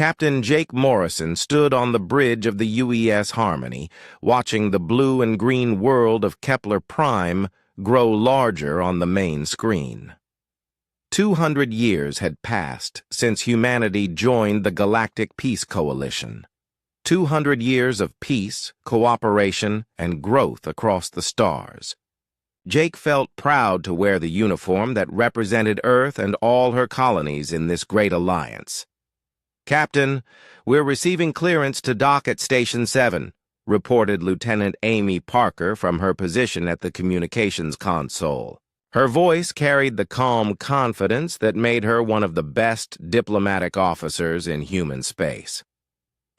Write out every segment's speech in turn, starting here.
Captain Jake Morrison stood on the bridge of the UES Harmony, watching the blue and green world of Kepler Prime grow larger on the main screen. 200 years had passed since humanity joined the Galactic Peace Coalition. 200 years of peace, cooperation, and growth across the stars. Jake felt proud to wear the uniform that represented Earth and all her colonies in this great alliance. "Captain, we're receiving clearance to dock at Station 7, reported Lieutenant Amy Parker from her position at the communications console. Her voice carried the calm confidence that made her one of the best diplomatic officers in human space.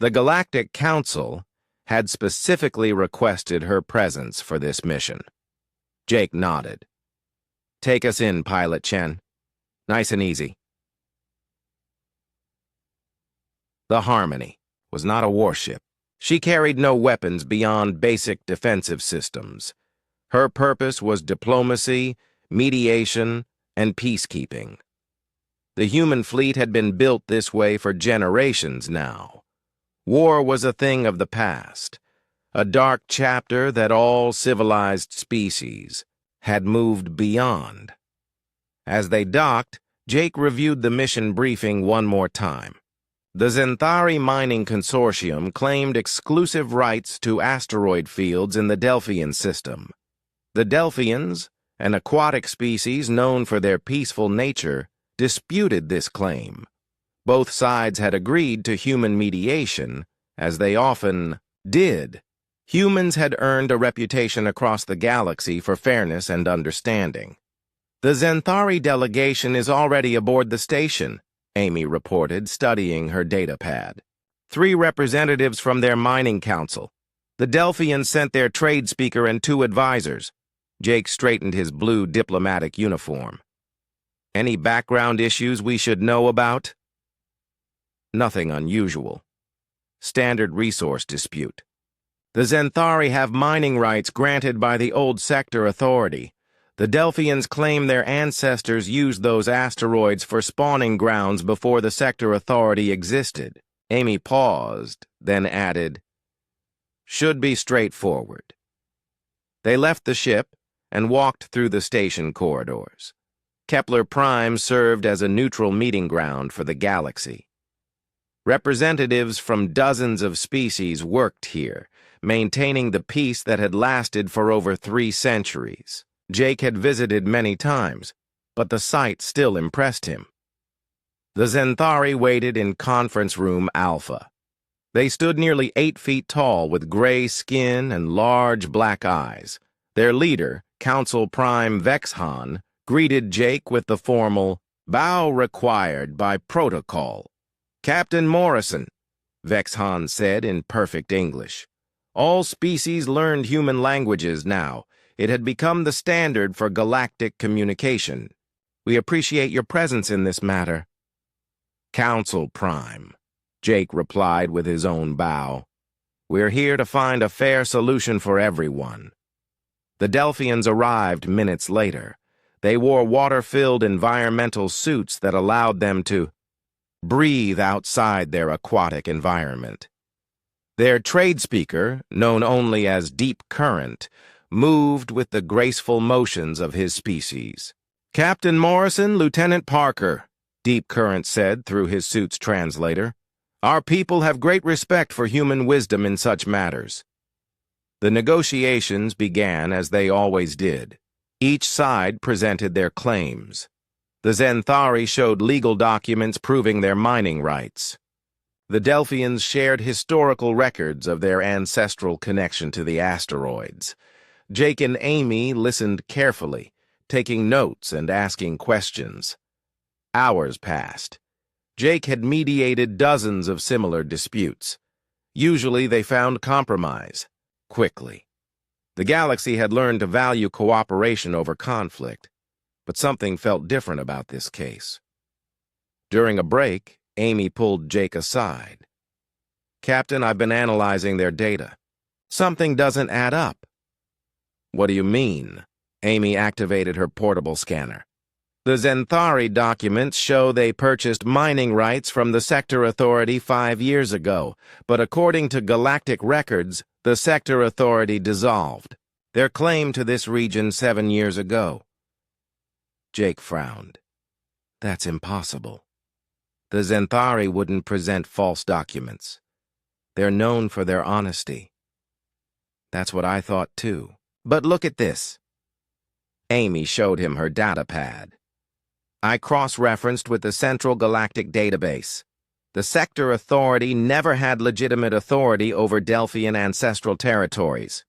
The Galactic Council had specifically requested her presence for this mission. Jake nodded. "Take us in, Pilot Chen. Nice and easy." The Harmony was not a warship. She carried no weapons beyond basic defensive systems. Her purpose was diplomacy, mediation, and peacekeeping. The human fleet had been built this way for generations now. War was a thing of the past, a dark chapter that all civilized species had moved beyond. As they docked, Jake reviewed the mission briefing one more time. The Zenthari Mining Consortium claimed exclusive rights to asteroid fields in the Delphian system. The Delphians, an aquatic species known for their peaceful nature, disputed this claim. Both sides had agreed to human mediation, as they often did. Humans had earned a reputation across the galaxy for fairness and understanding. "The Zenthari delegation is already aboard the station," Amy reported, studying her data pad. 3 representatives from their mining council. The Delphians sent their trade speaker and 2 advisors. Jake straightened his blue diplomatic uniform. "Any background issues we should know about?" "Nothing unusual. Standard resource dispute. The Zenthari have mining rights granted by the Old Sector Authority. The Delphians claim their ancestors used those asteroids for spawning grounds before the Sector Authority existed." Amy paused, then added, "Should be straightforward." They left the ship and walked through the station corridors. Kepler Prime served as a neutral meeting ground for the galaxy. Representatives from dozens of species worked here, maintaining the peace that had lasted for over 3 centuries. Jake had visited many times, but the site still impressed him. The Zenthari waited in Conference Room Alpha. They stood nearly 8 feet tall with gray skin and large black eyes. Their leader, Council Prime Vexhan, greeted Jake with the formal bow required by protocol. "Captain Morrison," Vexhan said in perfect English. All species learned human languages now. It had become the standard for galactic communication. "We appreciate your presence in this matter." "Council Prime," Jake replied with his own bow. "We're here to find a fair solution for everyone." The Delphians arrived minutes later. They wore water-filled environmental suits that allowed them to breathe outside their aquatic environment. Their trade speaker, known only as Deep Current, moved with the graceful motions of his species. "Captain Morrison, Lieutenant Parker," Deep Current said through his suit's translator. "Our people have great respect for human wisdom in such matters." The negotiations began as they always did. Each side presented their claims. The Zenthari showed legal documents proving their mining rights. The Delphians shared historical records of their ancestral connection to the asteroids. Jake and Amy listened carefully, taking notes and asking questions. Hours passed. Jake had mediated dozens of similar disputes. Usually they found compromise, quickly. The galaxy had learned to value cooperation over conflict, but something felt different about this case. During a break, Amy pulled Jake aside. "Captain, I've been analyzing their data. Something doesn't add up." "What do you mean?" Amy activated her portable scanner. The Zenthari documents show they purchased mining rights from the Sector Authority 5 years ago, but according to Galactic records, the Sector Authority dissolved their claim to this region 7 years ago. Jake frowned. That's impossible. The Zenthari wouldn't present false documents. They're known for their honesty. That's what I thought too. But look at this. Amy showed him her data pad. I cross-referenced with the Central Galactic Database. The Sector Authority never had legitimate authority over Delphian ancestral territories.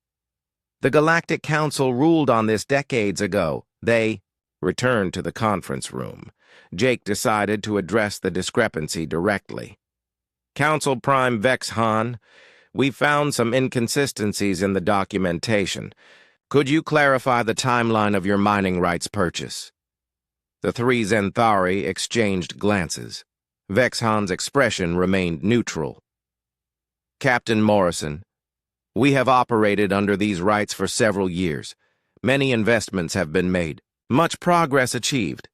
The Galactic Council ruled on this decades ago. They returned to the conference room. Jake decided to address the discrepancy directly. Council Prime Vexhan, we found some inconsistencies in the documentation. Could you clarify the timeline of your mining rights purchase? The three Zenthari exchanged glances. Vexhan's expression remained neutral. Captain Morrison, we have operated under these rights for several years. Many investments have been made, much progress achieved.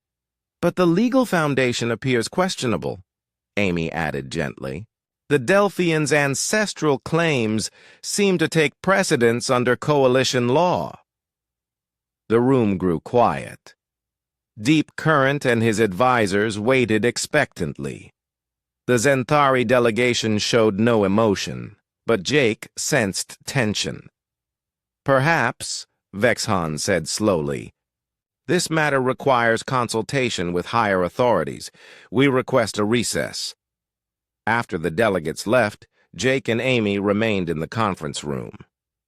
But the legal foundation appears questionable, Amy added gently. The Delphians' ancestral claims seem to take precedence under coalition law. The room grew quiet. Deep Current and his advisors waited expectantly. The Zenthari delegation showed no emotion, but Jake sensed tension. Perhaps, Vexhan said slowly, this matter requires consultation with higher authorities. We request a recess. After the delegates left, Jake and Amy remained in the conference room.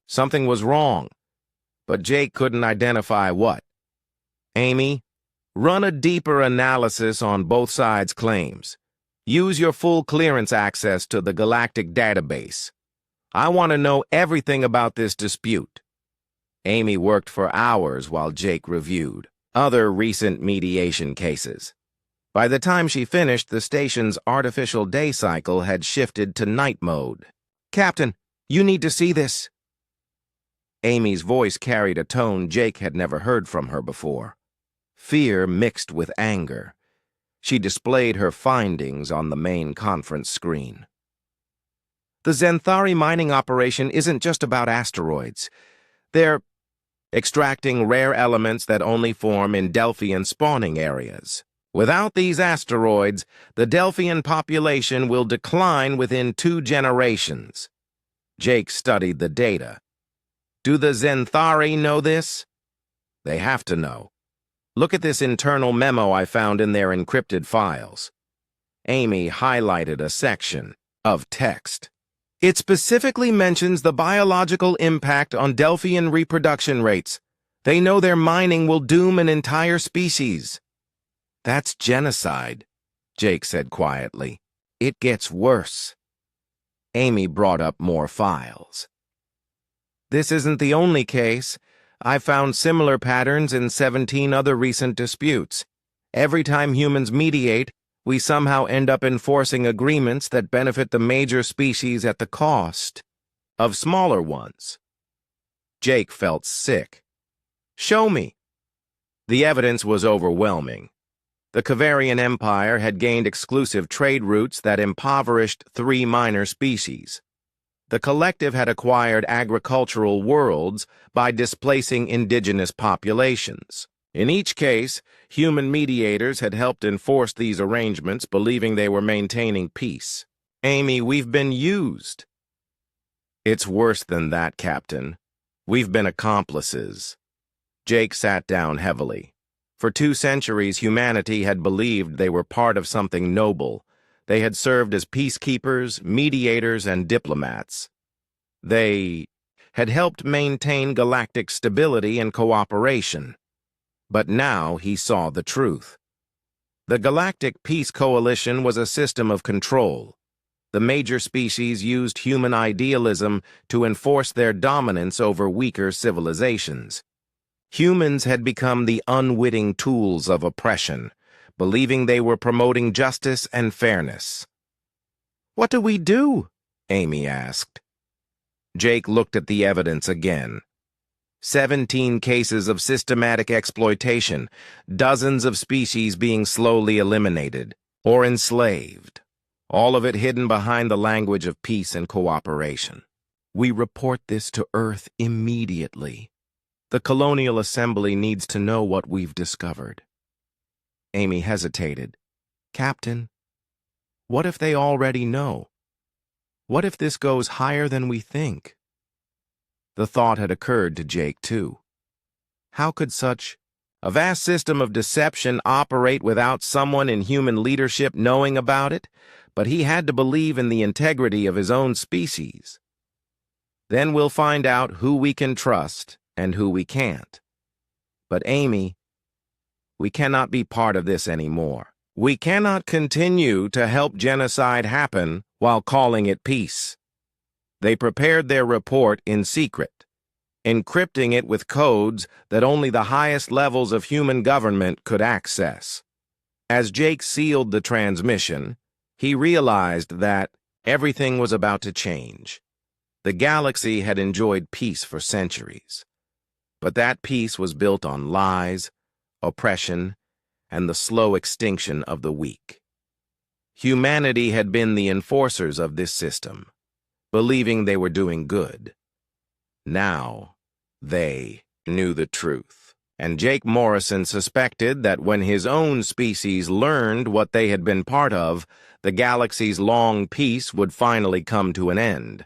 Something was wrong, but Jake couldn't identify what. Amy, run a deeper analysis on both sides' claims. Use your full clearance access to the Galactic database. I want to know everything about this dispute. Amy worked for hours while Jake reviewed other recent mediation cases. By the time she finished, the station's artificial day cycle had shifted to night mode. Captain, you need to see this. Amy's voice carried a tone Jake had never heard from her before. Fear mixed with anger. She displayed her findings on the main conference screen. The Zenthari mining operation isn't just about asteroids. They're extracting rare elements that only form in Delphian spawning areas. Without these asteroids, the Delphian population will decline within 2 generations. Jake studied the data. Do the Zenthari know this? They have to know. Look at this internal memo I found in their encrypted files. Amy highlighted a section of text. It specifically mentions the biological impact on Delphian reproduction rates. They know their mining will doom an entire species. That's genocide, Jake said quietly. It gets worse. Amy brought up more files. This isn't the only case. I found similar patterns in 17 other recent disputes. Every time humans mediate, we somehow end up enforcing agreements that benefit the major species at the cost of smaller ones. Jake felt sick. Show me. The evidence was overwhelming. The Kavarian Empire had gained exclusive trade routes that impoverished 3 minor species. The collective had acquired agricultural worlds by displacing indigenous populations. In each case, human mediators had helped enforce these arrangements, believing they were maintaining peace. Amy, we've been used. It's worse than that, Captain. We've been accomplices. Jake sat down heavily. For 2 centuries, humanity had believed they were part of something noble. They had served as peacekeepers, mediators, and diplomats. They had helped maintain galactic stability and cooperation. But now he saw the truth. The Galactic Peace Coalition was a system of control. The major species used human idealism to enforce their dominance over weaker civilizations. Humans had become the unwitting tools of oppression, believing they were promoting justice and fairness. What do we do? Amy asked. Jake looked at the evidence again. 17 cases of systematic exploitation, dozens of species being slowly eliminated or enslaved, all of it hidden behind the language of peace and cooperation. We report this to Earth immediately. The Colonial Assembly needs to know what we've discovered. Amy hesitated. Captain, what if they already know? What if this goes higher than we think? The thought had occurred to Jake, too. How could such a vast system of deception operate without someone in human leadership knowing about it? But he had to believe in the integrity of his own species. Then we'll find out who we can trust and who we can't. But Amy, we cannot be part of this anymore. We cannot continue to help genocide happen while calling it peace. They prepared their report in secret, encrypting it with codes that only the highest levels of human government could access. As Jake sealed the transmission, he realized that everything was about to change. The galaxy had enjoyed peace for centuries, but that peace was built on lies, oppression, and the slow extinction of the weak. Humanity had been the enforcers of this system, believing they were doing good. Now, they knew the truth, and Jake Morrison suspected that when his own species learned what they had been part of, the galaxy's long peace would finally come to an end.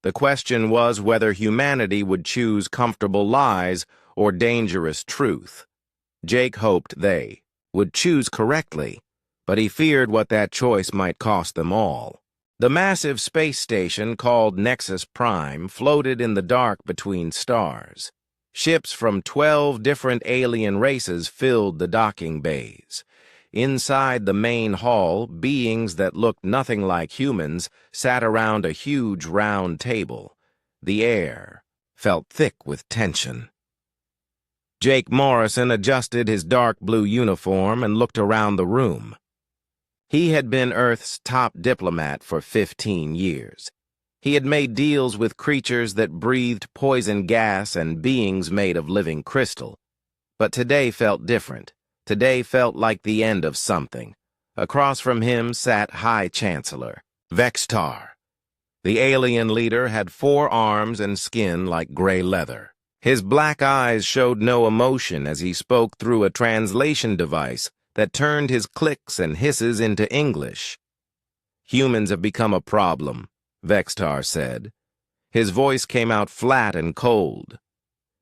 The question was whether humanity would choose comfortable lies or dangerous truth. Jake hoped they would choose correctly, but he feared what that choice might cost them all. The massive space station called Nexus Prime floated in the dark between stars. Ships from 12 different alien races filled the docking bays. Inside the main hall, beings that looked nothing like humans sat around a huge round table. The air felt thick with tension. Jake Morrison adjusted his dark blue uniform and looked around the room. He had been Earth's top diplomat for 15 years. He had made deals with creatures that breathed poison gas and beings made of living crystal. But today felt different. Today felt like the end of something. Across from him sat High Chancellor Vextar. The alien leader had 4 arms and skin like gray leather. His black eyes showed no emotion as he spoke through a translation device that turned his clicks and hisses into English. Humans have become a problem, Vextar said. His voice came out flat and cold.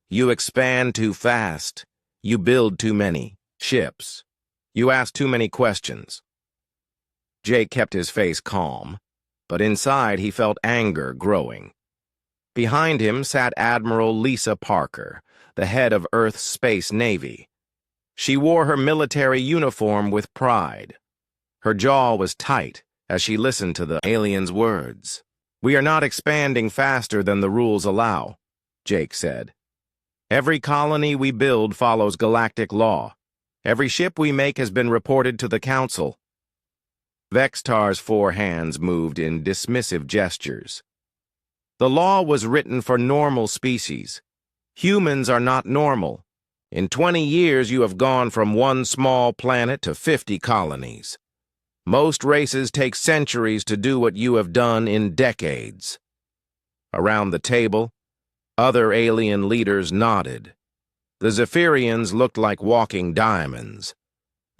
You expand too fast. You build too many ships. You ask too many questions. Jake kept his face calm, but inside he felt anger growing. Behind him sat Admiral Lisa Parker, the head of Earth's Space Navy. She wore her military uniform with pride. Her jaw was tight as she listened to the alien's words. We are not expanding faster than the rules allow, Jake said. Every colony we build follows galactic law. Every ship we make has been reported to the Council. Vextar's 4 hands moved in dismissive gestures. The law was written for normal species. Humans are not normal. In 20 years, you have gone from 1 small planet to 50 colonies. Most races take centuries to do what you have done in decades. Around the table, other alien leaders nodded. The Zephyrians looked like walking diamonds.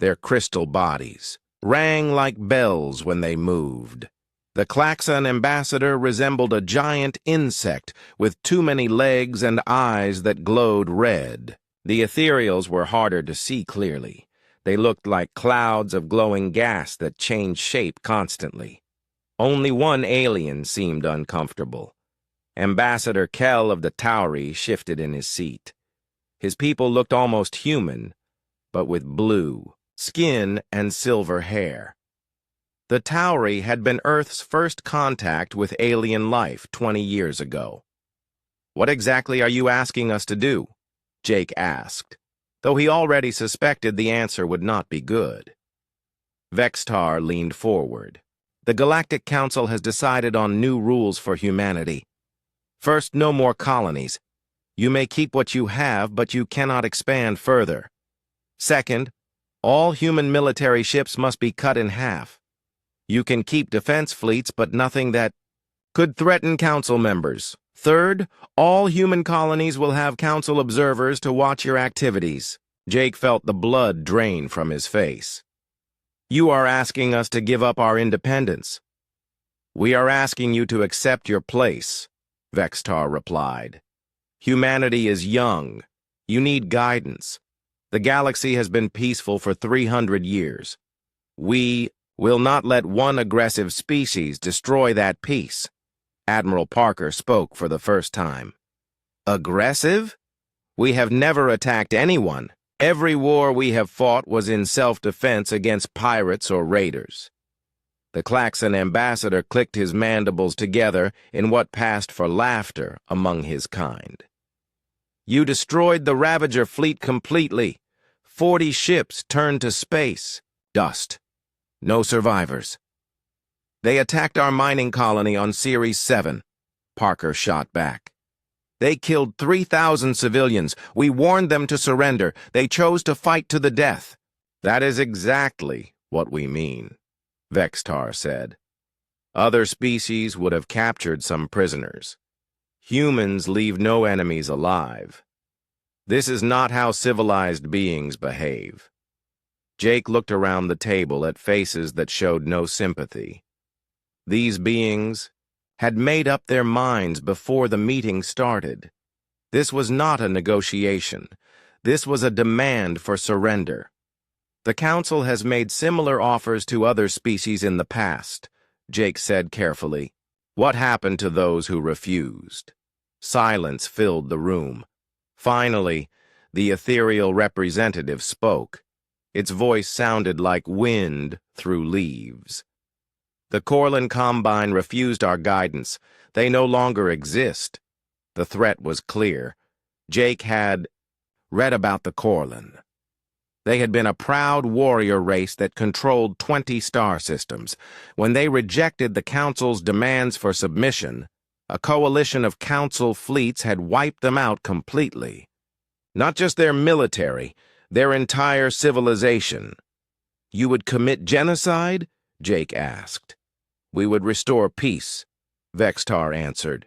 Their crystal bodies rang like bells when they moved. The Klaxon ambassador resembled a giant insect with too many legs and eyes that glowed red. The ethereals were harder to see clearly. They looked like clouds of glowing gas that changed shape constantly. Only one alien seemed uncomfortable. Ambassador Kell of the Tauri shifted in his seat. His people looked almost human, but with blue skin and silver hair. The Tauri had been Earth's first contact with alien life 20 years ago. What exactly are you asking us to do? Jake asked, though he already suspected the answer would not be good. Vextar leaned forward. The Galactic Council has decided on new rules for humanity. First, no more colonies. You may keep what you have, but you cannot expand further. Second, all human military ships must be cut in half. You can keep defense fleets, but nothing that could threaten council members. Third, all human colonies will have council observers to watch your activities. Jake felt the blood drain from his face. You are asking us to give up our independence. We are asking you to accept your place, Vextar replied. Humanity is young. You need guidance. The galaxy has been peaceful for 300 years. We will not let one aggressive species destroy that peace. Admiral Parker spoke for the first time. Aggressive? We have never attacked anyone. Every war we have fought was in self-defense against pirates or raiders. The Klaxon ambassador clicked his mandibles together in what passed for laughter among his kind. You destroyed the Ravager fleet completely. 40 ships turned to space. Dust. No survivors. They attacked our mining colony on Series 7. Parker shot back. They killed 3,000 civilians. We warned them to surrender. They chose to fight to the death. That is exactly what we mean, Vextar said. Other species would have captured some prisoners. Humans leave no enemies alive. This is not how civilized beings behave. Jake looked around the table at faces that showed no sympathy. These beings had made up their minds before the meeting started. This was not a negotiation. This was a demand for surrender. The Council has made similar offers to other species in the past, Jake said carefully. What happened to those who refused? Silence filled the room. Finally, the ethereal representative spoke. Its voice sounded like wind through leaves. The Corlin Combine refused our guidance. They no longer exist. The threat was clear. Jake had read about the Corlin. They had been a proud warrior race that controlled 20 star systems. When they rejected the Council's demands for submission, a coalition of Council fleets had wiped them out completely. Not just their military, their entire civilization. You would commit genocide? Jake asked. We would restore peace, Vextar answered.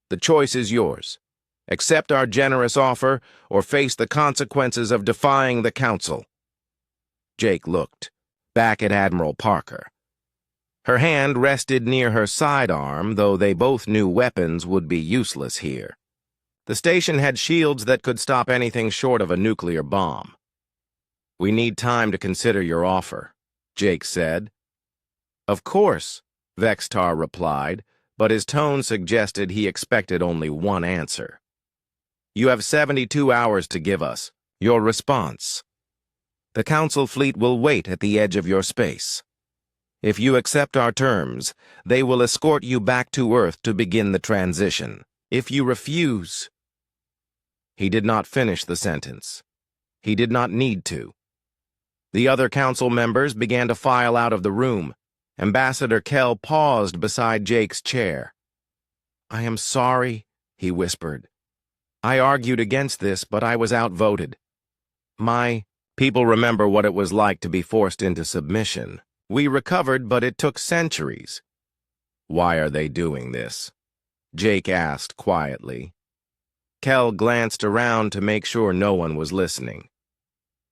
The choice is yours. Accept our generous offer or face the consequences of defying the Council. Jake looked back at Admiral Parker. Her hand rested near her sidearm, though they both knew weapons would be useless here. The station had shields that could stop anything short of a nuclear bomb. We need time to consider your offer, Jake said. Of course, Vextar replied, but his tone suggested he expected only one answer. You have 72 hours to give us your response. The Council fleet will wait at the edge of your space. If you accept our terms, they will escort you back to Earth to begin the transition. If you refuse... He did not finish the sentence. He did not need to. The other Council members began to file out of the room. Ambassador Kell paused beside Jake's chair. I am sorry, he whispered. I argued against this, but I was outvoted. My people remember what it was like to be forced into submission. We recovered, but it took centuries. Why are they doing this? Jake asked quietly. Kell glanced around to make sure no one was listening.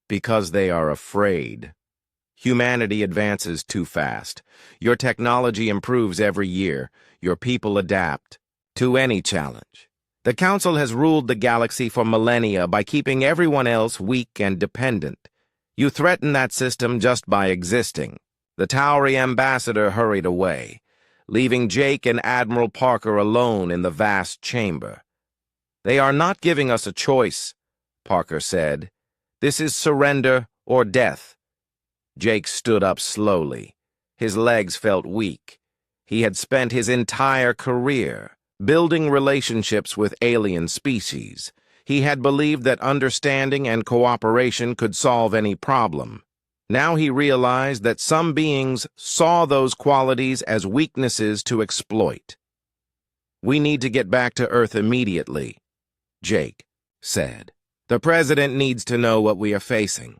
Because they are afraid. Humanity advances too fast. Your technology improves every year. Your people adapt to any challenge. The Council has ruled the galaxy for millennia by keeping everyone else weak and dependent. You threaten that system just by existing. The Tauri ambassador hurried away, leaving Jake and Admiral Parker alone in the vast chamber. They are not giving us a choice, Parker said. This is surrender or death. Jake stood up slowly. His legs felt weak. He had spent his entire career building relationships with alien species. He had believed that understanding and cooperation could solve any problem. Now he realized that some beings saw those qualities as weaknesses to exploit. We need to get back to Earth immediately. Jake said. "The President needs to know what we are facing."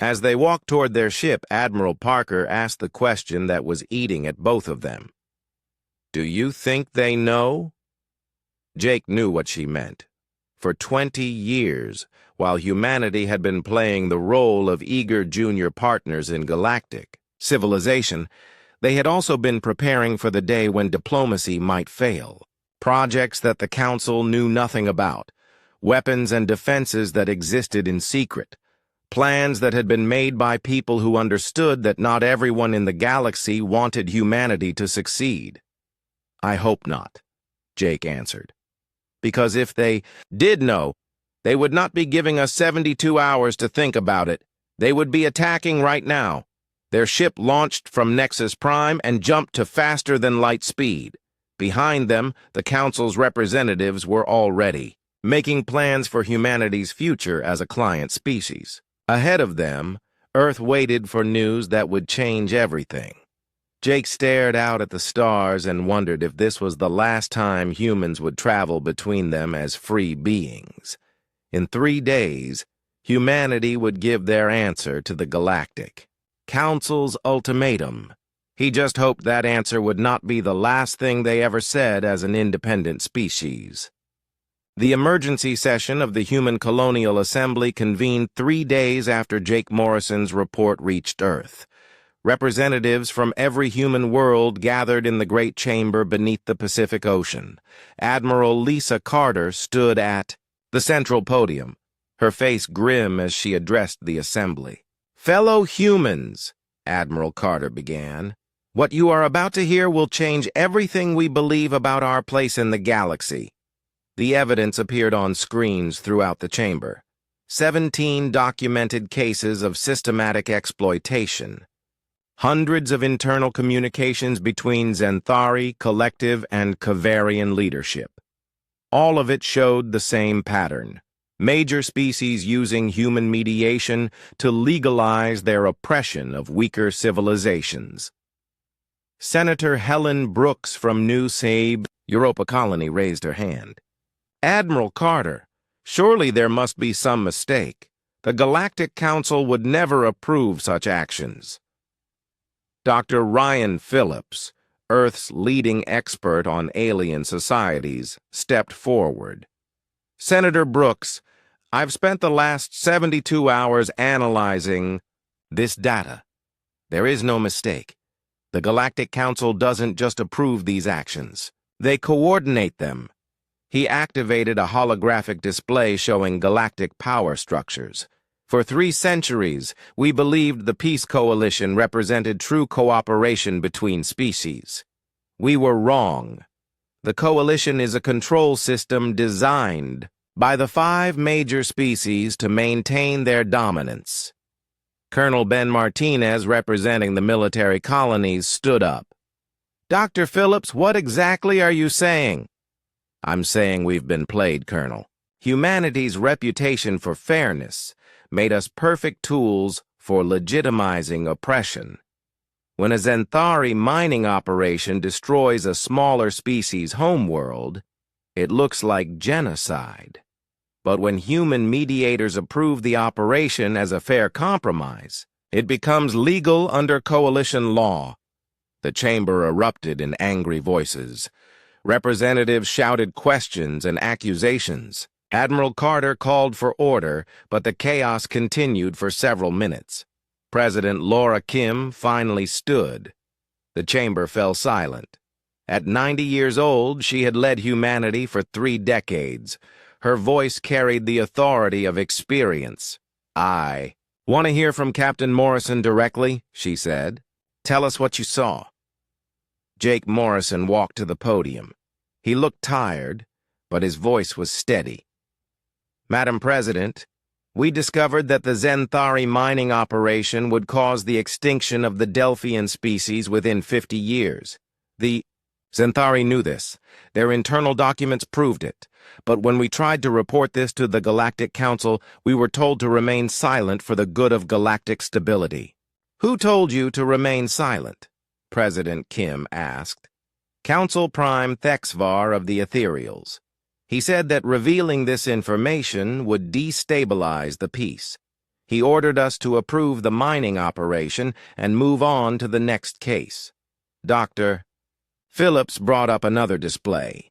As they walked toward their ship, Admiral Parker asked the question that was eating at both of them. "Do you think they know?" Jake knew what she meant. For 20 years, while humanity had been playing the role of eager junior partners in galactic civilization, they had also been preparing for the day when diplomacy might fail. Projects that the Council knew nothing about, weapons and defenses that existed in secret, plans that had been made by people who understood that not everyone in the galaxy wanted humanity to succeed. "I hope not," Jake answered. "Because if they did know, they would not be giving us 72 hours to think about it. They would be attacking right now." Their ship launched from Nexus Prime and jumped to faster-than-light speed. Behind them, the Council's representatives were already making plans for humanity's future as a client species. Ahead of them, Earth waited for news that would change everything. Jake stared out at the stars and wondered if this was the last time humans would travel between them as free beings. In 3 days, humanity would give their answer to the Galactic Council's ultimatum. He just hoped that answer would not be the last thing they ever said as an independent species. The emergency session of the Human Colonial Assembly convened 3 days after Jake Morrison's report reached Earth. Representatives from every human world gathered in the great chamber beneath the Pacific Ocean. Admiral Lisa Carter stood at the central podium, her face grim as she addressed the assembly. "Fellow humans," Admiral Carter began, "what you are about to hear will change everything we believe about our place in the galaxy." The evidence appeared on screens throughout the chamber. 17 documented cases of systematic exploitation. Hundreds of internal communications between Xanthari, Collective, and Kavarian leadership. All of it showed the same pattern. Major species using human mediation to legalize their oppression of weaker civilizations. Senator Helen Brooks from New Sabe, Europa Colony, raised her hand. "Admiral Carter, surely there must be some mistake. The Galactic Council would never approve such actions." Dr. Ryan Phillips, Earth's leading expert on alien societies, stepped forward. "Senator Brooks, I've spent the last 72 hours analyzing this data. There is no mistake. The Galactic Council doesn't just approve these actions. They coordinate them." He activated a holographic display showing galactic power structures. "For 3 centuries, we believed the Peace Coalition represented true cooperation between species. We were wrong. The Coalition is a control system designed by the 5 major species to maintain their dominance." Colonel Ben Martinez, representing the military colonies, stood up. "Dr. Phillips, what exactly are you saying?" "I'm saying we've been played, Colonel. Humanity's reputation for fairness made us perfect tools for legitimizing oppression. When a Xanthari mining operation destroys a smaller species' homeworld, it looks like genocide. But when human mediators approve the operation as a fair compromise, it becomes legal under coalition law." The chamber erupted in angry voices. Representatives shouted questions and accusations. Admiral Carter called for order, but the chaos continued for several minutes. President Laura Kim finally stood. The chamber fell silent. At 90 years old, she had led humanity for 3 decades. Her voice carried the authority of experience. "I want to hear from Captain Morrison directly," she said. "Tell us what you saw." Jake Morrison walked to the podium. He looked tired, but his voice was steady. "Madam President, we discovered that the Xanthari mining operation would cause the extinction of the Delphian species within 50 years. The Xanthari knew this. Their internal documents proved it. But when we tried to report this to the Galactic Council, we were told to remain silent for the good of galactic stability." "Who told you to remain silent?" President Kim asked. "Council Prime Thexvar of the Ethereals. He said that revealing this information would destabilize the peace. He ordered us to approve the mining operation and move on to the next case. Dr. Phillips brought up another display.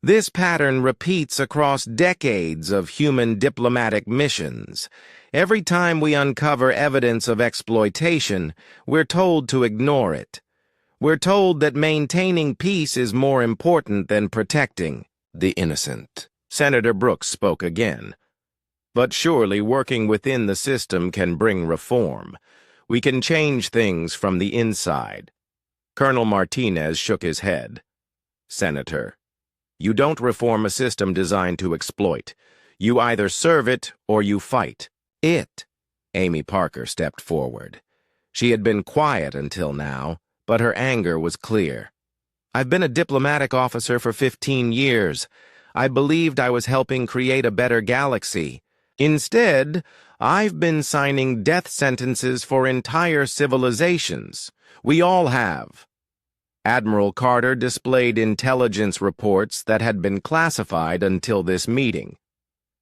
This pattern repeats across decades of human diplomatic missions. Every time we uncover evidence of exploitation, we're told to ignore it. We're told that maintaining peace is more important than protecting the innocent. Senator Brooks spoke again. But surely working within the system can bring reform. We can change things from the inside. Colonel Martinez shook his head. Senator, you don't reform a system designed to exploit. You either serve it or you fight it. Amy Parker stepped forward. She had been quiet until now, but her anger was clear. I've been a diplomatic officer for 15 years. I believed I was helping create a better galaxy. Instead, I've been signing death sentences for entire civilizations. We all have. Admiral Carter displayed intelligence reports that had been classified until this meeting.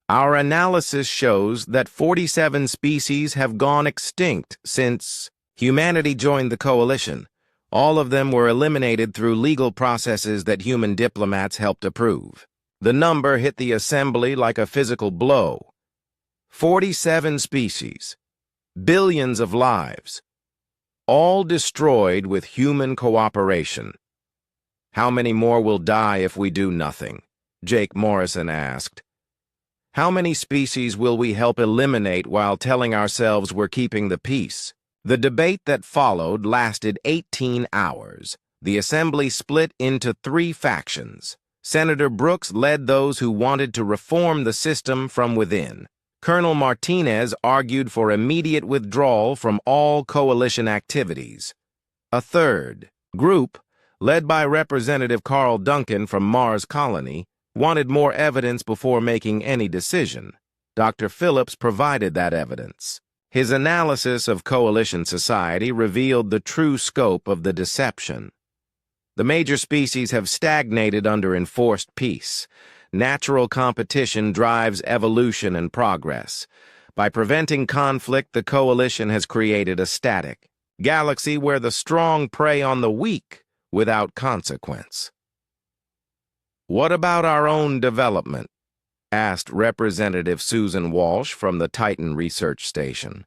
Our analysis shows that 47 species have gone extinct since humanity joined the coalition. All of them were eliminated through legal processes that human diplomats helped approve. The number hit the assembly like a physical blow. 47 species, billions of lives, all destroyed with human cooperation. How many more will die if we do nothing? Jake Morrison asked. How many species will we help eliminate while telling ourselves we're keeping the peace? The debate that followed lasted 18 hours. The assembly split into 3 factions. Senator Brooks led those who wanted to reform the system from within. Colonel Martinez argued for immediate withdrawal from all coalition activities. A third group, led by Representative Carl Duncan from Mars Colony, wanted more evidence before making any decision. Dr. Phillips provided that evidence. His analysis of coalition society revealed the true scope of the deception. The major species have stagnated under enforced peace. Natural competition drives evolution and progress. By preventing conflict, the coalition has created a static galaxy where the strong prey on the weak without consequence. What about our own development? Asked Representative Susan Walsh from the Titan Research Station.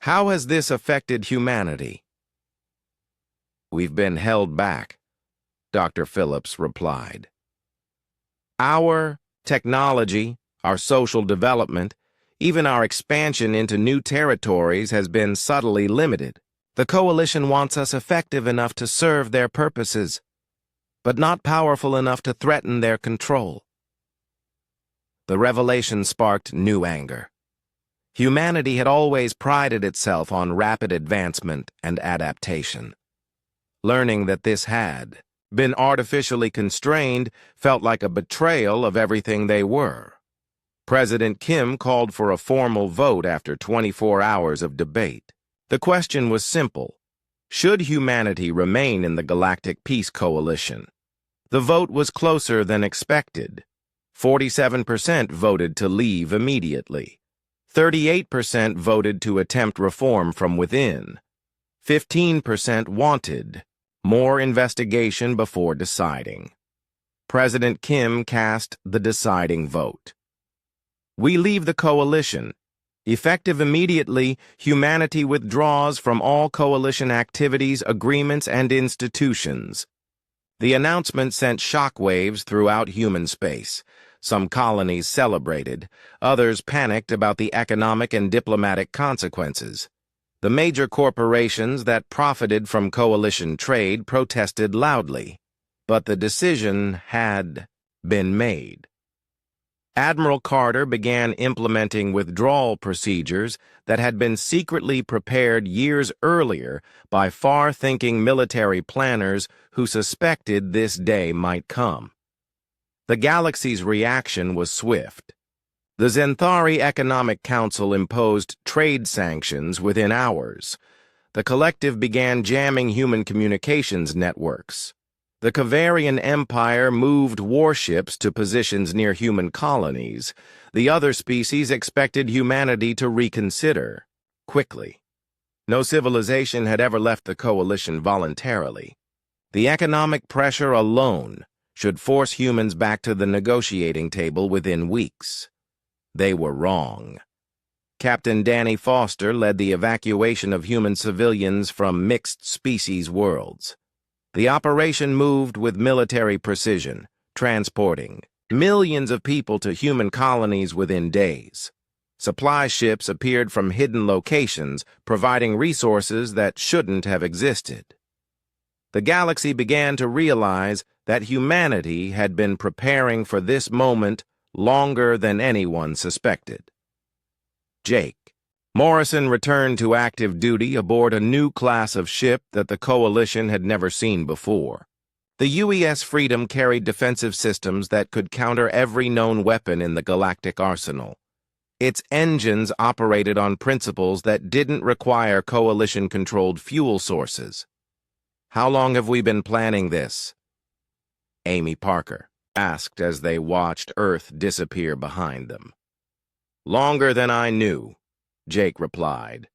How has this affected humanity? We've been held back, Dr. Phillips replied. Our technology, our social development, even our expansion into new territories has been subtly limited. The coalition wants us effective enough to serve their purposes, but not powerful enough to threaten their control. The revelation sparked new anger. Humanity had always prided itself on rapid advancement and adaptation. Learning that this had been artificially constrained felt like a betrayal of everything they were. President Kim called for a formal vote after 24 hours of debate. The question was simple. Should humanity remain in the Galactic Peace Coalition? The vote was closer than expected. 47% voted to leave immediately. 38% voted to attempt reform from within. 15% wanted more investigation before deciding. President Kim cast the deciding vote. We leave the coalition. Effective immediately, humanity withdraws from all coalition activities, agreements, and institutions. The announcement sent shockwaves throughout human space. Some colonies celebrated. Others panicked about the economic and diplomatic consequences. The major corporations that profited from coalition trade protested loudly, but the decision had been made. Admiral Carter began implementing withdrawal procedures that had been secretly prepared years earlier by far-thinking military planners who suspected this day might come. The galaxy's reaction was swift. The Zenthari Economic Council imposed trade sanctions within hours. The collective began jamming human communications networks. The Kavarian Empire moved warships to positions near human colonies. The other species expected humanity to reconsider quickly. No civilization had ever left the coalition voluntarily. The economic pressure alone should force humans back to the negotiating table within weeks. They were wrong. Captain Danny Foster led the evacuation of human civilians from mixed-species worlds. The operation moved with military precision, transporting millions of people to human colonies within days. Supply ships appeared from hidden locations, providing resources that shouldn't have existed. The galaxy began to realize that humanity had been preparing for this moment longer than anyone suspected. Jake Morrison returned to active duty aboard a new class of ship that the Coalition had never seen before. The UES Freedom carried defensive systems that could counter every known weapon in the galactic arsenal. Its engines operated on principles that didn't require Coalition-controlled fuel sources. "How long have we been planning this?" Amy Parker asked as they watched Earth disappear behind them. "Longer than I knew," Jake replied.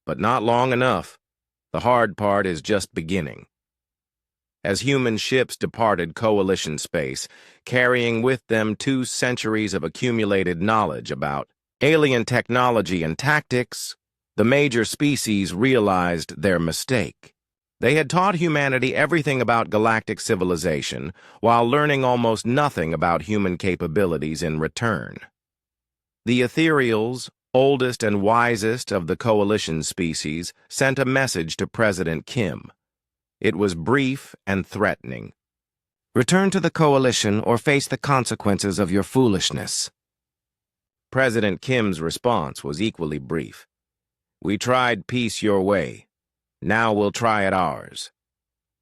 "But not long enough. The hard part is just beginning." As human ships departed Coalition space, carrying with them 2 centuries of accumulated knowledge about alien technology and tactics, the major species realized their mistake. They had taught humanity everything about galactic civilization, while learning almost nothing about human capabilities in return. The Ethereals, oldest and wisest of the Coalition species, sent a message to President Kim. It was brief and threatening. "Return to the Coalition or face the consequences of your foolishness." President Kim's response was equally brief. "We tried peace your way. Now we'll try it ours."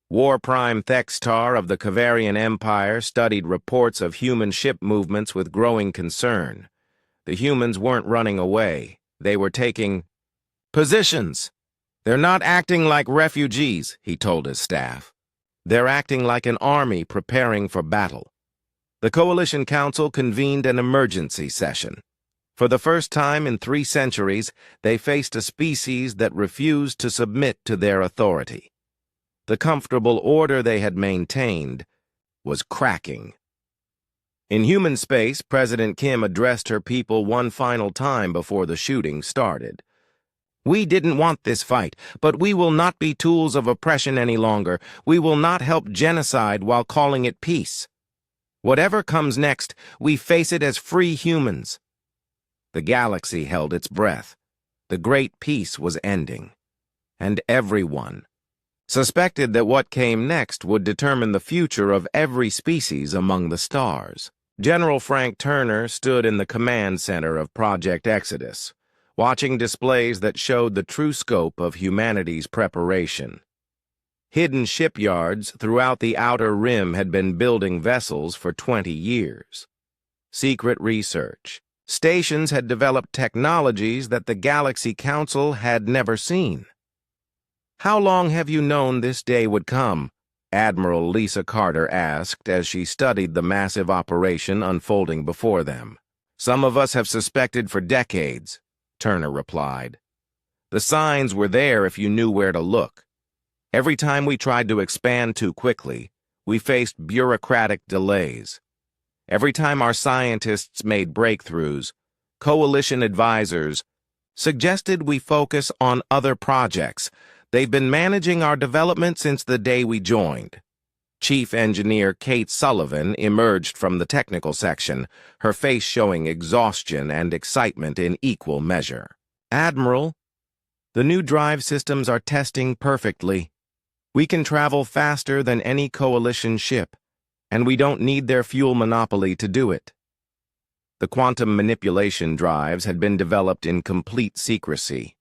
War Prime Thextar of the Kavarian Empire studied reports of human ship movements with growing concern. The humans weren't running away. They were taking positions. "They're not acting like refugees," he told his staff. "They're acting like an army preparing for battle." The Coalition Council convened an emergency session. For the first time in 3 centuries, they faced a species that refused to submit to their authority. The comfortable order they had maintained was cracking. In human space, President Kim addressed her people one final time before the shooting started. "We didn't want this fight, but we will not be tools of oppression any longer. We will not help genocide while calling it peace. Whatever comes next, we face it as free humans." The galaxy held its breath. The great peace was ending. And everyone suspected that what came next would determine the future of every species among the stars. General Frank Turner stood in the command center of Project Exodus, watching displays that showed the true scope of humanity's preparation. Hidden shipyards throughout the Outer Rim had been building vessels for 20 years. Secret research. Stations had developed technologies that the Galaxy Council had never seen. "How long have you known this day would come?" Admiral Lisa Carter asked as she studied the massive operation unfolding before them. "Some of us have suspected for decades," Turner replied. "The signs were there if you knew where to look. Every time we tried to expand too quickly, we faced bureaucratic delays. Every time our scientists made breakthroughs, Coalition advisors suggested we focus on other projects. They've been managing our development since the day we joined." Chief Engineer Kate Sullivan emerged from the technical section, her face showing exhaustion and excitement in equal measure. "Admiral, the new drive systems are testing perfectly. We can travel faster than any Coalition ship, and we don't need their fuel monopoly to do it." The quantum manipulation drives had been developed in complete secrecy.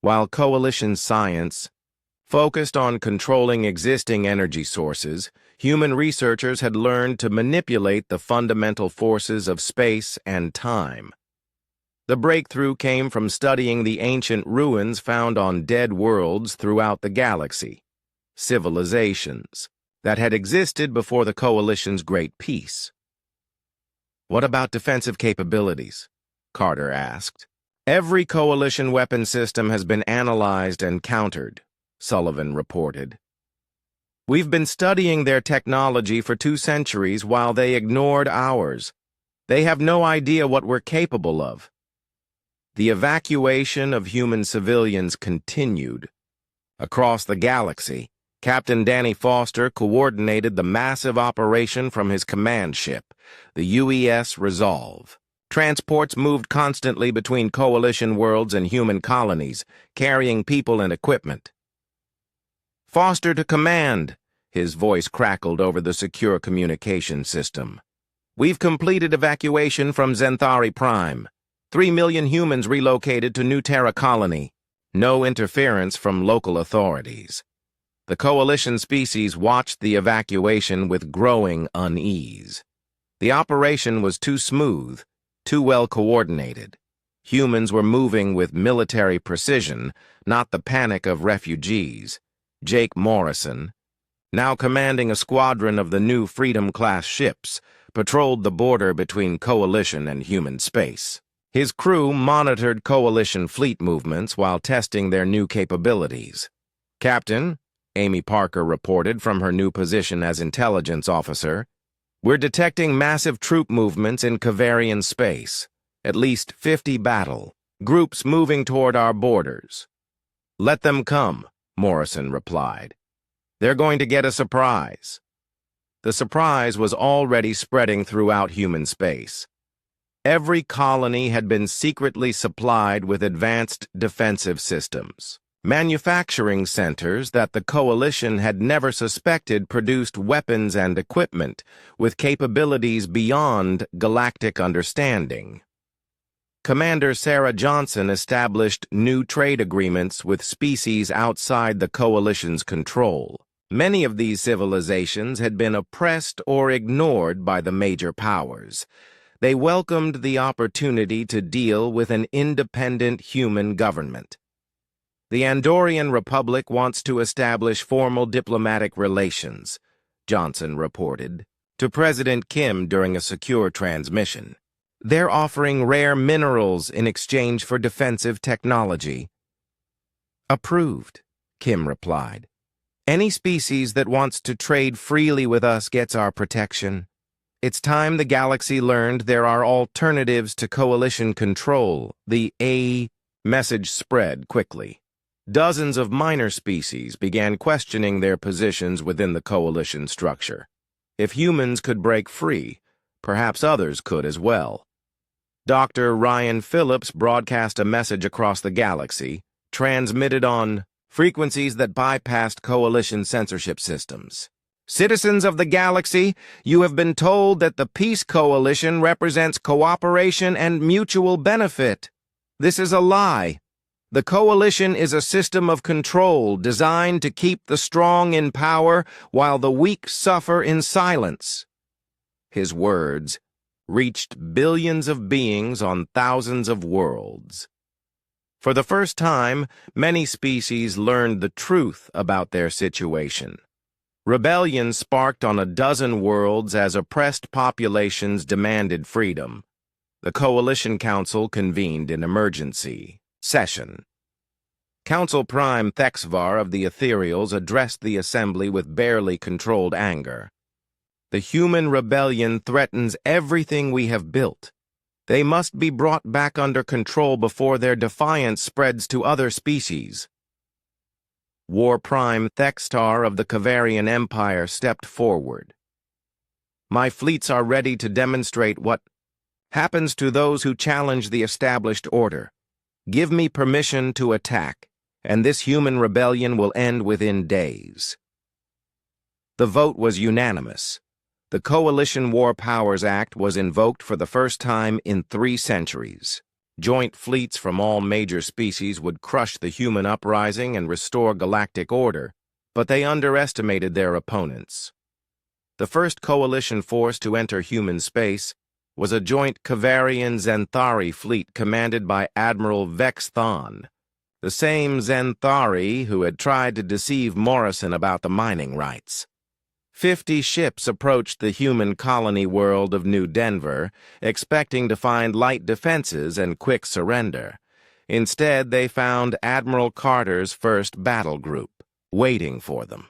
While Coalition science focused on controlling existing energy sources, human researchers had learned to manipulate the fundamental forces of space and time. The breakthrough came from studying the ancient ruins found on dead worlds throughout the galaxy, civilizations that had existed before the Coalition's Great Peace. "What about defensive capabilities?" Carter asked. "Every Coalition weapon system has been analyzed and countered," Sullivan reported. "We've been studying their technology for 2 centuries while they ignored ours. They have no idea what we're capable of." The evacuation of human civilians continued. Across the galaxy, Captain Danny Foster coordinated the massive operation from his command ship, the UES Resolve. Transports moved constantly between Coalition worlds and human colonies, carrying people and equipment. "Foster to command," his voice crackled over the secure communication system. "We've completed evacuation from Zenthari Prime. 3 million humans relocated to New Terra Colony. No interference from local authorities." The Coalition species watched the evacuation with growing unease. The operation was too smooth, too well coordinated. Humans were moving with military precision, not the panic of refugees. Jake Morrison, now commanding a squadron of the new Freedom-class ships, patrolled the border between Coalition and human space. His crew monitored Coalition fleet movements while testing their new capabilities. "Captain," Amy Parker reported from her new position as intelligence officer, "we're detecting massive troop movements in Kavarian space, at least 50 battle groups moving toward our borders." "Let them come," Morrison replied. "They're going to get a surprise." The surprise was already spreading throughout human space. Every colony had been secretly supplied with advanced defensive systems. Manufacturing centers that the Coalition had never suspected produced weapons and equipment with capabilities beyond galactic understanding. Commander Sarah Johnson established new trade agreements with species outside the Coalition's control. Many of these civilizations had been oppressed or ignored by the major powers. They welcomed the opportunity to deal with an independent human government. "The Andorian Republic wants to establish formal diplomatic relations," Johnson reported to President Kim during a secure transmission. "They're offering rare minerals in exchange for defensive technology." "Approved," Kim replied. "Any species that wants to trade freely with us gets our protection. It's time the galaxy learned there are alternatives to Coalition control." The A message spread quickly. Dozens of minor species began questioning their positions within the Coalition structure. If humans could break free, perhaps others could as well. Dr. Ryan Phillips broadcast a message across the galaxy, transmitted on frequencies that bypassed Coalition censorship systems. "Citizens of the galaxy, you have been told that the Peace Coalition represents cooperation and mutual benefit. This is a lie. The Coalition is a system of control designed to keep the strong in power while the weak suffer in silence." His words reached billions of beings on thousands of worlds. For the first time, many species learned the truth about their situation. Rebellion sparked on a dozen worlds as oppressed populations demanded freedom. The Coalition Council convened an emergency session. Council Prime Thexvar of the Ethereals addressed the assembly with barely controlled anger. "The human rebellion threatens everything we have built. They must be brought back under control before their defiance spreads to other species." War Prime Thextar of the Kavarian Empire stepped forward. "My fleets are ready to demonstrate what happens to those who challenge the established order. Give me permission to attack, and this human rebellion will end within days." The vote was unanimous. The Coalition War Powers Act was invoked for the first time in 3 centuries. Joint fleets from all major species would crush the human uprising and restore galactic order, but they underestimated their opponents. The first Coalition force to enter human space was a joint Kavarian Zenthari fleet commanded by Admiral Vex Thon, the same Zenthari who had tried to deceive Morrison about the mining rights. 50 ships approached the human colony world of New Denver, expecting to find light defenses and quick surrender. Instead, they found Admiral Carter's first battle group, waiting for them.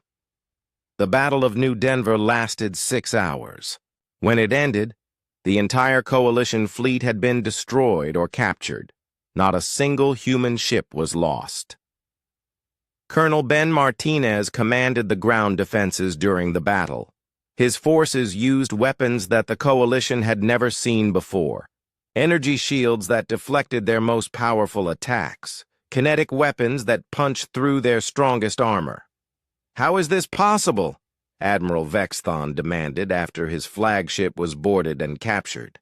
The Battle of New Denver lasted 6 hours. When it ended, the entire Coalition fleet had been destroyed or captured. Not a single human ship was lost. Colonel Ben Martinez commanded the ground defenses during the battle. His forces used weapons that the Coalition had never seen before. Energy shields that deflected their most powerful attacks. Kinetic weapons that punched through their strongest armor. "How is this possible?" Admiral Vexthon demanded after his flagship was boarded and captured.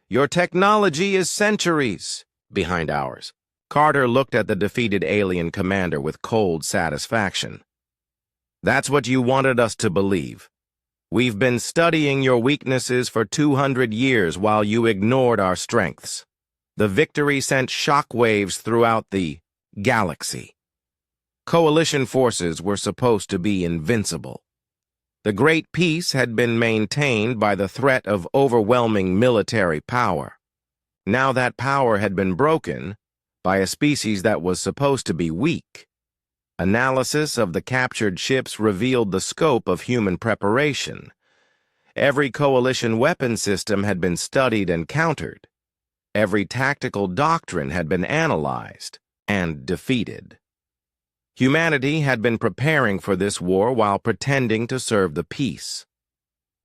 "Your technology is centuries behind ours." Carter looked at the defeated alien commander with cold satisfaction. "That's what you wanted us to believe. We've been studying your weaknesses for 200 years while you ignored our strengths. The victory sent shockwaves throughout the galaxy. Coalition forces were supposed to be invincible. The Great Peace had been maintained by the threat of overwhelming military power. Now that power had been broken by a species that was supposed to be weak. Analysis of the captured ships revealed the scope of human preparation. Every Coalition weapon system had been studied and countered. Every tactical doctrine had been analyzed and defeated. Humanity had been preparing for this war while pretending to serve the peace.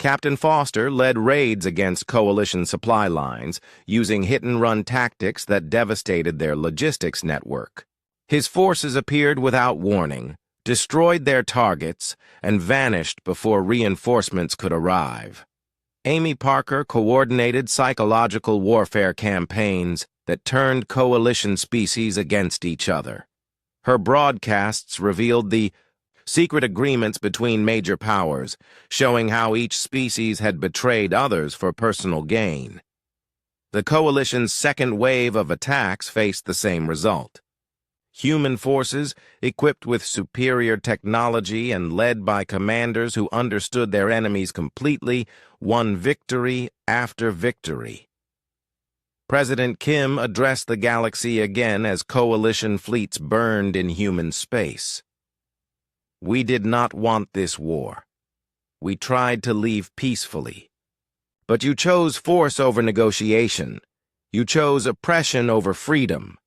Captain Foster led raids against Coalition supply lines, using hit-and-run tactics that devastated their logistics network. His forces appeared without warning, destroyed their targets, and vanished before reinforcements could arrive. Amy Parker coordinated psychological warfare campaigns that turned Coalition species against each other. Her broadcasts revealed the secret agreements between major powers, showing how each species had betrayed others for personal gain. The Coalition's second wave of attacks faced the same result. Human forces, equipped with superior technology and led by commanders who understood their enemies completely, won victory after victory. President Kim addressed the galaxy again as Coalition fleets burned in human space. "We did not want this war. We tried to leave peacefully. But you chose force over negotiation. You chose oppression over freedom.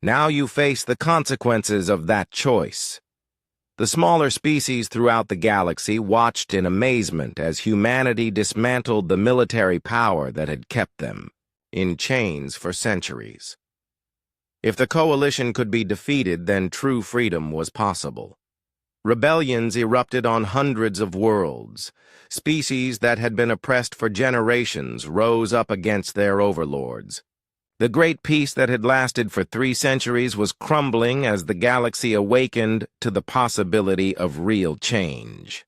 Now you face the consequences of that choice." The smaller species throughout the galaxy watched in amazement as humanity dismantled the military power that had kept them in chains for centuries. If the Coalition could be defeated, then true freedom was possible. Rebellions erupted on hundreds of worlds. Species that had been oppressed for generations rose up against their overlords. The Great Peace that had lasted for 3 centuries was crumbling as the galaxy awakened to the possibility of real change.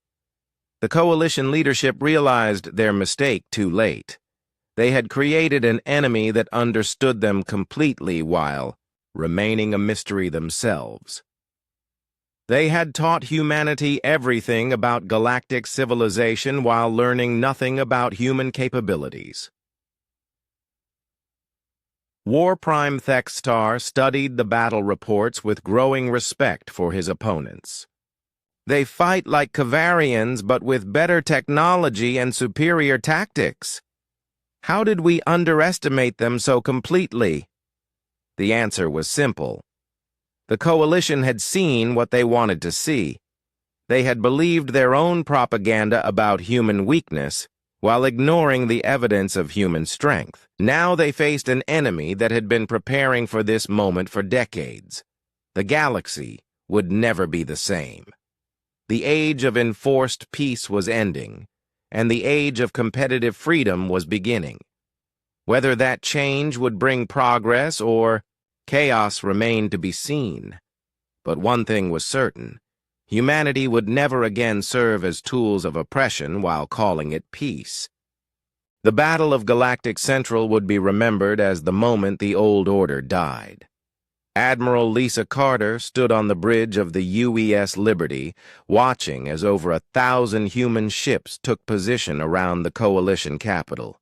The Coalition leadership realized their mistake too late. They had created an enemy that understood them completely while remaining a mystery themselves. They had taught humanity everything about galactic civilization while learning nothing about human capabilities. War Prime Thextar studied the battle reports with growing respect for his opponents. "They fight like Kavarians, but with better technology and superior tactics. How did we underestimate them so completely?" The answer was simple. The Coalition had seen what they wanted to see. They had believed their own propaganda about human weakness while ignoring the evidence of human strength. Now they faced an enemy that had been preparing for this moment for decades. The galaxy would never be the same. The age of enforced peace was ending, and the age of competitive freedom was beginning. Whether that change would bring progress or chaos remained to be seen. But one thing was certain: humanity would never again serve as tools of oppression while calling it peace. The Battle of Galactic Central would be remembered as the moment the old order died. Admiral Lisa Carter stood on the bridge of the UES Liberty, watching as over 1,000 human ships took position around the coalition capital.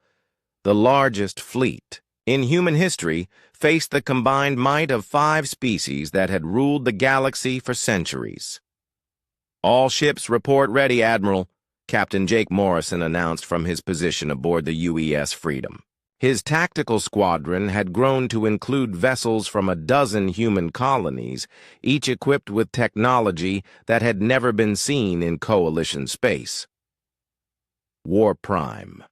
The largest fleet in human history faced the combined might of 5 species that had ruled the galaxy for centuries. "All ships report ready, Admiral," Captain Jake Morrison announced from his position aboard the UES Freedom. His tactical squadron had grown to include vessels from 12 human colonies, each equipped with technology that had never been seen in Coalition space. War Prime.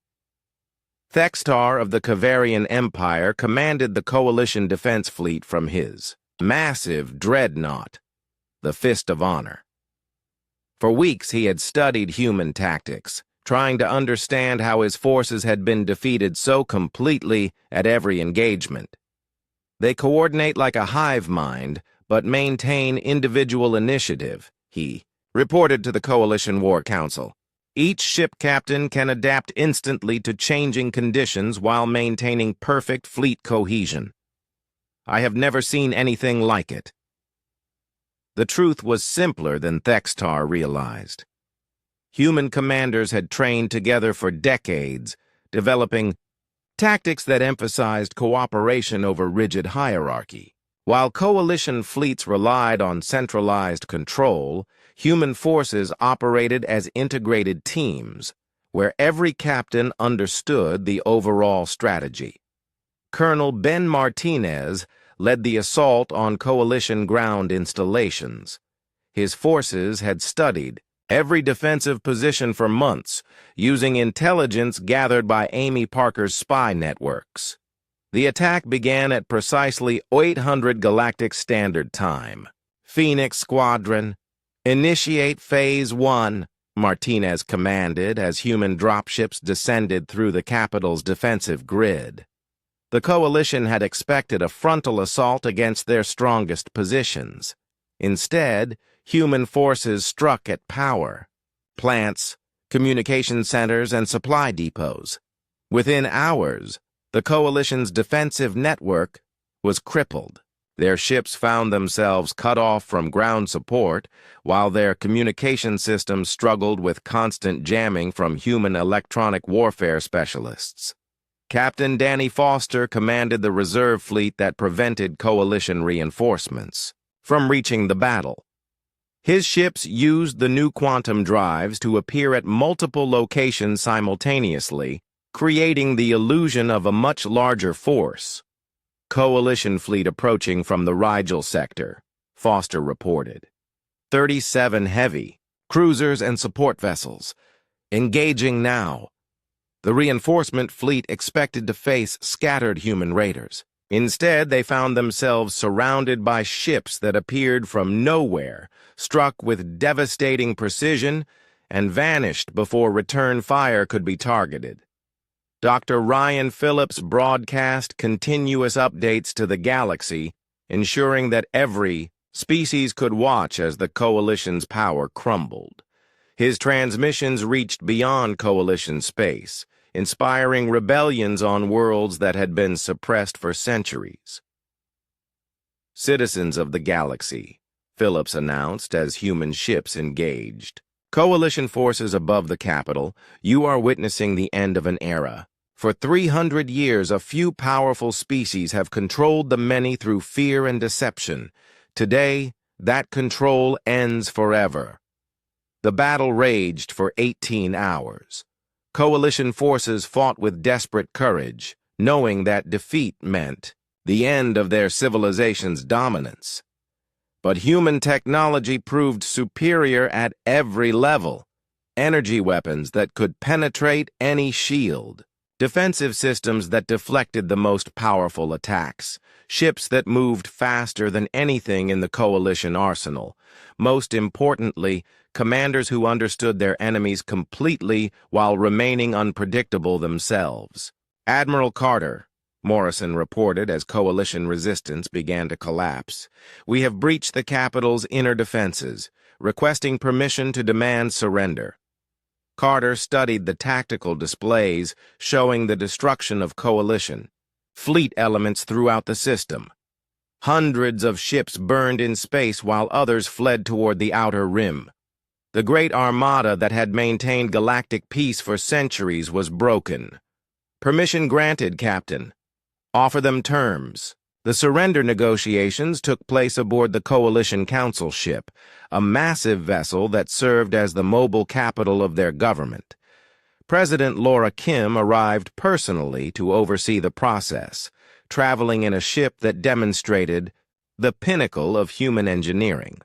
Thextar of the Kavarian Empire commanded the Coalition defense fleet from his massive dreadnought, the Fist of Honor. For weeks he had studied human tactics, trying to understand how his forces had been defeated so completely at every engagement. They coordinate like a hive mind, but maintain individual initiative, he reported to the Coalition War Council. Each ship captain can adapt instantly to changing conditions while maintaining perfect fleet cohesion. I have never seen anything like it. The truth was simpler than Thextar realized. Human commanders had trained together for decades, developing tactics that emphasized cooperation over rigid hierarchy. While coalition fleets relied on centralized control, human forces operated as integrated teams, where every captain understood the overall strategy. Colonel Ben Martinez led the assault on coalition ground installations. His forces had studied every defensive position for months, using intelligence gathered by Amy Parker's spy networks. The attack began at precisely 800 Galactic Standard Time. "Phoenix Squadron, initiate Phase 1, Martinez commanded as human dropships descended through the capital's defensive grid. The Coalition had expected a frontal assault against their strongest positions. Instead, human forces struck at power, plants, communication centers, and supply depots. Within hours, the Coalition's defensive network was crippled. Their ships found themselves cut off from ground support, while their communication systems struggled with constant jamming from human electronic warfare specialists. Captain Danny Foster commanded the reserve fleet that prevented Coalition reinforcements from reaching the battle. His ships used the new quantum drives to appear at multiple locations simultaneously, creating the illusion of a much larger force. "Coalition fleet approaching from the Rigel sector," Foster reported. 37 heavy, cruisers and support vessels. Engaging now. The reinforcement fleet expected to face scattered human raiders. Instead, they found themselves surrounded by ships that appeared from nowhere, struck with devastating precision, and vanished before return fire could be targeted. Dr. Ryan Phillips broadcast continuous updates to the galaxy, ensuring that every species could watch as the Coalition's power crumbled. His transmissions reached beyond Coalition space, inspiring rebellions on worlds that had been suppressed for centuries. "Citizens of the galaxy," Phillips announced as human ships engaged. "Coalition forces above the capital, you are witnessing the end of an era. For 300 years, a few powerful species have controlled the many through fear and deception. Today, that control ends forever." The battle raged for 18 hours. Coalition forces fought with desperate courage, knowing that defeat meant the end of their civilization's dominance. But human technology proved superior at every level. Energy weapons that could penetrate any shield. Defensive systems that deflected the most powerful attacks. Ships that moved faster than anything in the Coalition arsenal. Most importantly, commanders who understood their enemies completely while remaining unpredictable themselves. "Admiral Carter," Morrison reported as Coalition resistance began to collapse, "we have breached the capital's inner defenses, requesting permission to demand surrender." Carter studied the tactical displays showing the destruction of Coalition fleet elements throughout the system. Hundreds of ships burned in space while others fled toward the outer rim. The great armada that had maintained galactic peace for centuries was broken. Permission granted, Captain. Offer them terms. The surrender negotiations took place aboard the Coalition Council ship, a massive vessel that served as the mobile capital of their government. President Laura Kim arrived personally to oversee the process, traveling in a ship that demonstrated the pinnacle of human engineering.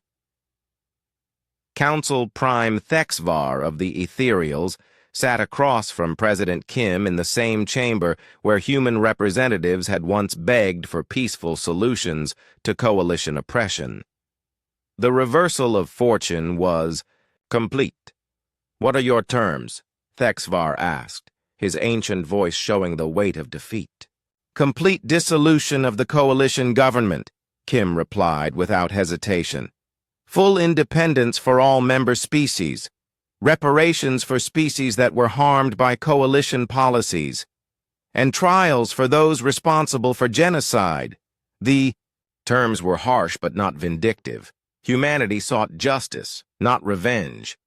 Council Prime Thexvar of the Ethereals sat across from President Kim in the same chamber where human representatives had once begged for peaceful solutions to coalition oppression. The reversal of fortune was complete. "What are your terms?" Thexvar asked, his ancient voice showing the weight of defeat. "Complete dissolution of the coalition government," Kim replied without hesitation. "Full independence for all member species. Reparations for species that were harmed by coalition policies, and trials for those responsible for genocide." The terms were harsh but not vindictive. Humanity sought justice, not revenge.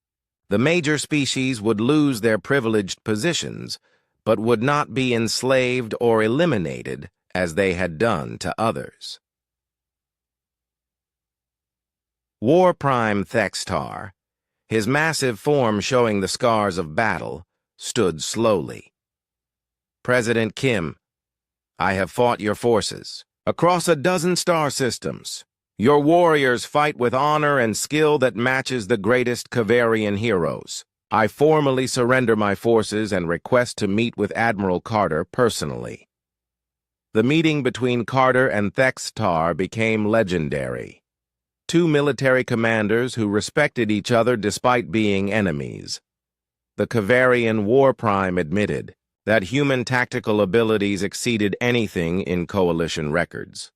The major species would lose their privileged positions, but would not be enslaved or eliminated as they had done to others. War Prime Thextar, his massive form showing the scars of battle, stood slowly. "President Kim, I have fought your forces across a dozen star systems. Your warriors fight with honor and skill that matches the greatest Kavarian heroes. I formally surrender my forces and request to meet with Admiral Carter personally." The meeting between Carter and Thextar became legendary. Two military commanders who respected each other despite being enemies. The Kavarian War Prime admitted that human tactical abilities exceeded anything in Coalition records.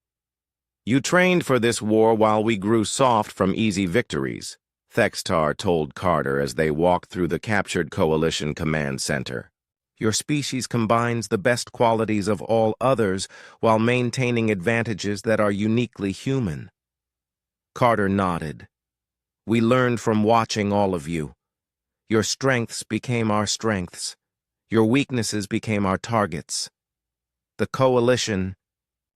"You trained for this war while we grew soft from easy victories," Thextar told Carter as they walked through the captured Coalition Command Center. "Your species combines the best qualities of all others while maintaining advantages that are uniquely human." Carter nodded. "We learned from watching all of you. Your strengths became our strengths. Your weaknesses became our targets. The Coalition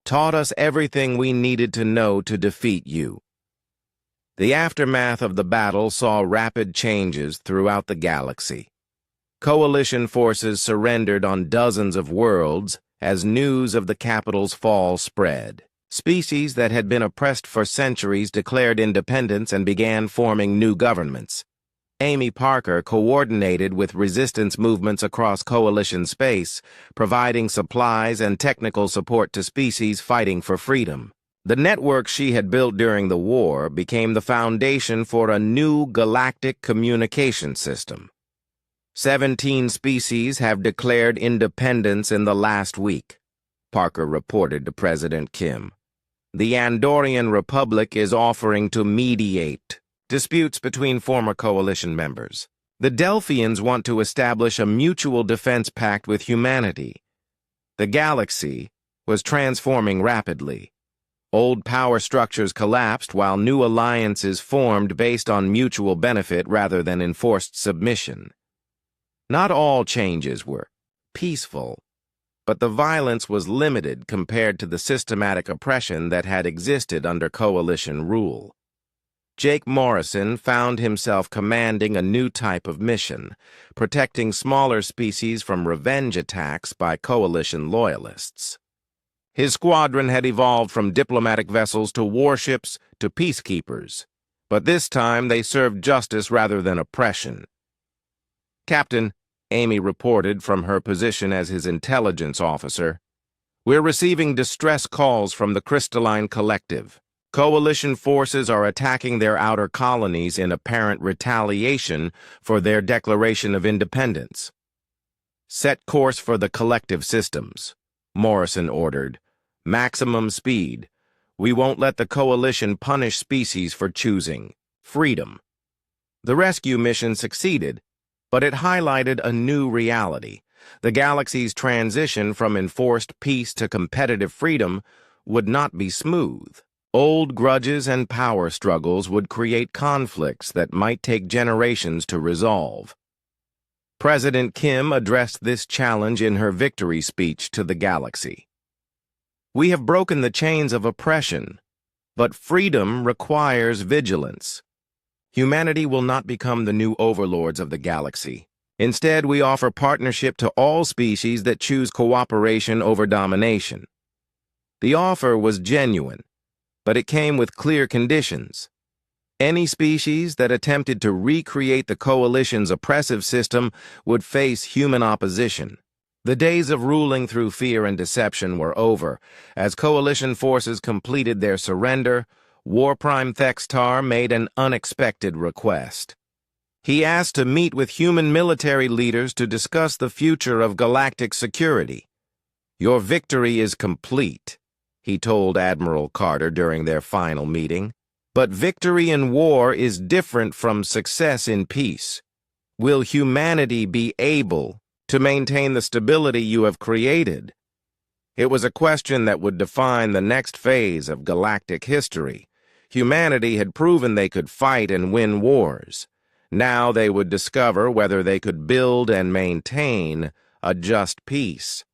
taught us everything we needed to know to defeat you." The aftermath of the battle saw rapid changes throughout the galaxy. Coalition forces surrendered on dozens of worlds as news of the capital's fall spread. Species that had been oppressed for centuries declared independence and began forming new governments. Amy Parker coordinated with resistance movements across Coalition space, providing supplies and technical support to species fighting for freedom. The network she had built during the war became the foundation for a new galactic communication system. 17 species have declared independence in the last week, Parker reported to President Kim. The Andorian Republic is offering to mediate disputes between former coalition members. The Delphians want to establish a mutual defense pact with humanity. The galaxy was transforming rapidly. Old power structures collapsed while new alliances formed based on mutual benefit rather than enforced submission. Not all changes were peaceful, but the violence was limited compared to the systematic oppression that had existed under coalition rule. Jake Morrison found himself commanding a new type of mission, protecting smaller species from revenge attacks by coalition loyalists. His squadron had evolved from diplomatic vessels to warships to peacekeepers, but this time they served justice rather than oppression. "Captain," Amy reported from her position as his intelligence officer, "we're receiving distress calls from the Crystalline Collective. Coalition forces are attacking their outer colonies in apparent retaliation for their declaration of independence." "Set course for the collective systems," Morrison ordered. "Maximum speed. We won't let the Coalition punish species for choosing freedom." The rescue mission succeeded, but it highlighted a new reality. The galaxy's transition from enforced peace to competitive freedom would not be smooth. Old grudges and power struggles would create conflicts that might take generations to resolve. President Kim addressed this challenge in her victory speech to the galaxy. "We have broken the chains of oppression, but freedom requires vigilance. Humanity will not become the new overlords of the galaxy. Instead, we offer partnership to all species that choose cooperation over domination." The offer was genuine, but it came with clear conditions. Any species that attempted to recreate the coalition's oppressive system would face human opposition. The days of ruling through fear and deception were over. As coalition forces completed their surrender, War Prime Thextar made an unexpected request. He asked to meet with human military leaders to discuss the future of galactic security. "Your victory is complete," he told Admiral Carter during their final meeting. "But victory in war is different from success in peace. Will humanity be able to maintain the stability you have created?" It was a question that would define the next phase of galactic history. Humanity had proven they could fight and win wars. Now they would discover whether they could build and maintain a just peace.